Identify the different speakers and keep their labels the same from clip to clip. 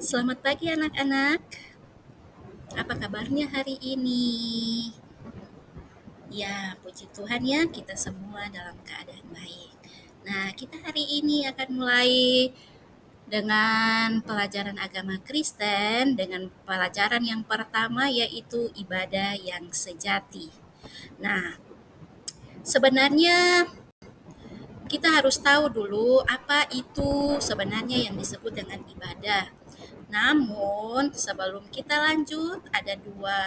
Speaker 1: Selamat pagi anak-anak. Apa kabarnya hari ini? Ya, puji Tuhan ya, kita semua dalam keadaan baik. Nah, kita hari ini akan mulai dengan pelajaran agama Kristen dengan pelajaran yang pertama yaitu ibadah yang sejati. Nah, sebenarnya kita harus tahu dulu apa itu sebenarnya yang disebut dengan ibadah. Namun, sebelum kita lanjut, ada dua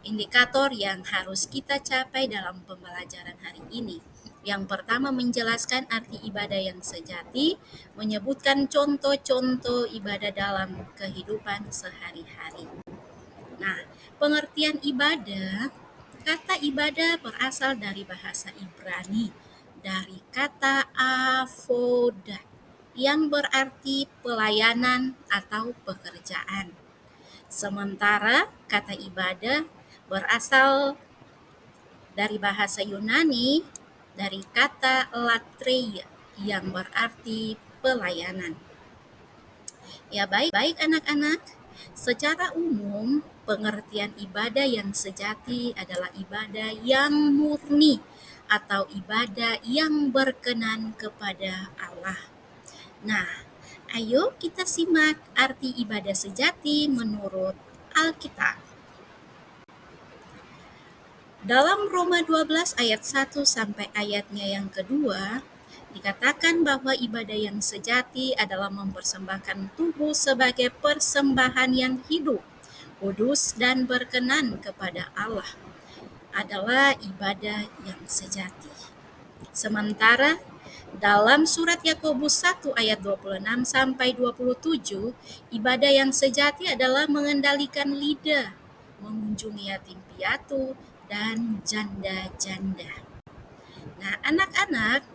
Speaker 1: indikator yang harus kita capai dalam pembelajaran hari ini. Yang pertama menjelaskan arti ibadah yang sejati, menyebutkan contoh-contoh ibadah dalam kehidupan sehari-hari. Nah, pengertian ibadah, kata ibadah berasal dari bahasa Ibrani, dari kata avoda, yang berarti pelayanan atau pekerjaan. Sementara kata ibadah berasal dari bahasa Yunani, dari kata latreia yang berarti pelayanan. Ya baik anak-anak, secara umum pengertian ibadah yang sejati adalah ibadah yang murni atau ibadah yang berkenan kepada Allah. Nah, ayo kita simak arti ibadah sejati menurut Alkitab. Dalam Roma 12 ayat 1 sampai ayatnya yang kedua, dikatakan bahwa ibadah yang sejati adalah mempersembahkan tubuh sebagai persembahan yang hidup, kudus dan berkenan kepada Allah. Adalah ibadah yang sejati. Sementara dalam surat Yakobus 1 ayat 26 sampai 27, ibadah yang sejati adalah mengendalikan lidah, mengunjungi yatim piatu, dan janda-janda. Nah, anak-anak,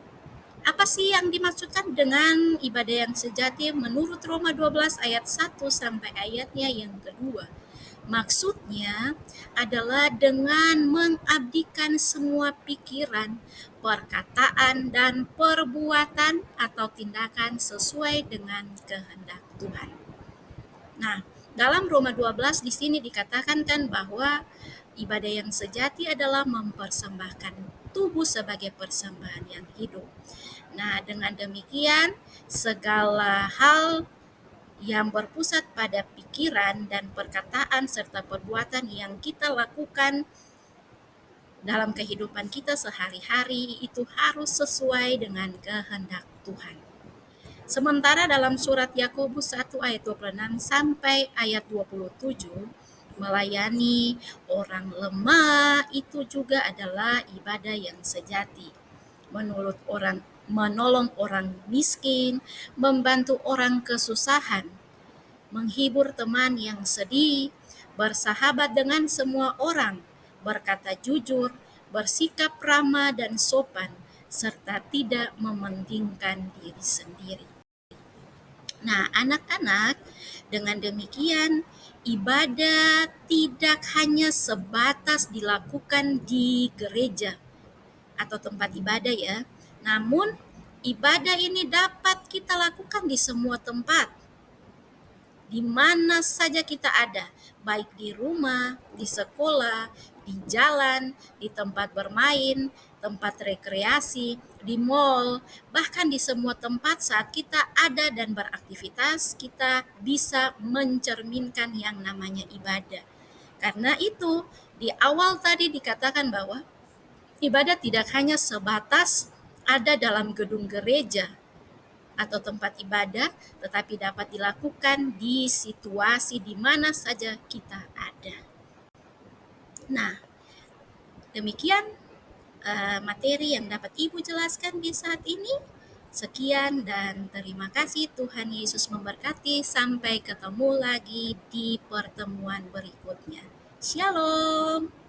Speaker 1: apa sih yang dimaksudkan dengan ibadah yang sejati menurut Roma 12 ayat 1 sampai ayatnya yang kedua? Maksudnya adalah dengan mengabdikan semua pikiran, perkataan, dan perbuatan atau tindakan sesuai dengan kehendak Tuhan. Nah, dalam Roma 12 di sini dikatakan kan bahwa ibadah yang sejati adalah mempersembahkan tubuh sebagai persembahan yang hidup. Nah, dengan demikian segala hal yang berpusat pada pikiran dan perkataan serta perbuatan yang kita lakukan dalam kehidupan kita sehari-hari itu harus sesuai dengan kehendak Tuhan. Sementara dalam surat Yakobus 1 ayat 26 sampai ayat 27, melayani orang lemah itu juga adalah ibadah yang sejati. Menolong orang miskin, membantu orang kesusahan, menghibur teman yang sedih, bersahabat dengan semua orang, berkata jujur, bersikap ramah dan sopan, serta tidak mementingkan diri sendiri. Nah, anak-anak, dengan demikian ibadah tidak hanya sebatas dilakukan di gereja atau tempat ibadah ya, namun ibadah ini dapat kita lakukan di semua tempat, di mana saja kita ada, baik di rumah, di sekolah, di jalan, di tempat bermain, tempat rekreasi, di mall, bahkan di semua tempat saat kita ada dan beraktivitas, kita bisa mencerminkan yang namanya ibadah. Karena itu, di awal tadi dikatakan bahwa ibadah tidak hanya sebatas ada dalam gedung gereja atau tempat ibadah, tetapi dapat dilakukan di situasi di mana saja kita ada. Nah, demikian materi yang dapat Ibu jelaskan di saat ini. Sekian dan terima kasih, Tuhan Yesus memberkati. Sampai ketemu lagi di pertemuan berikutnya. Shalom.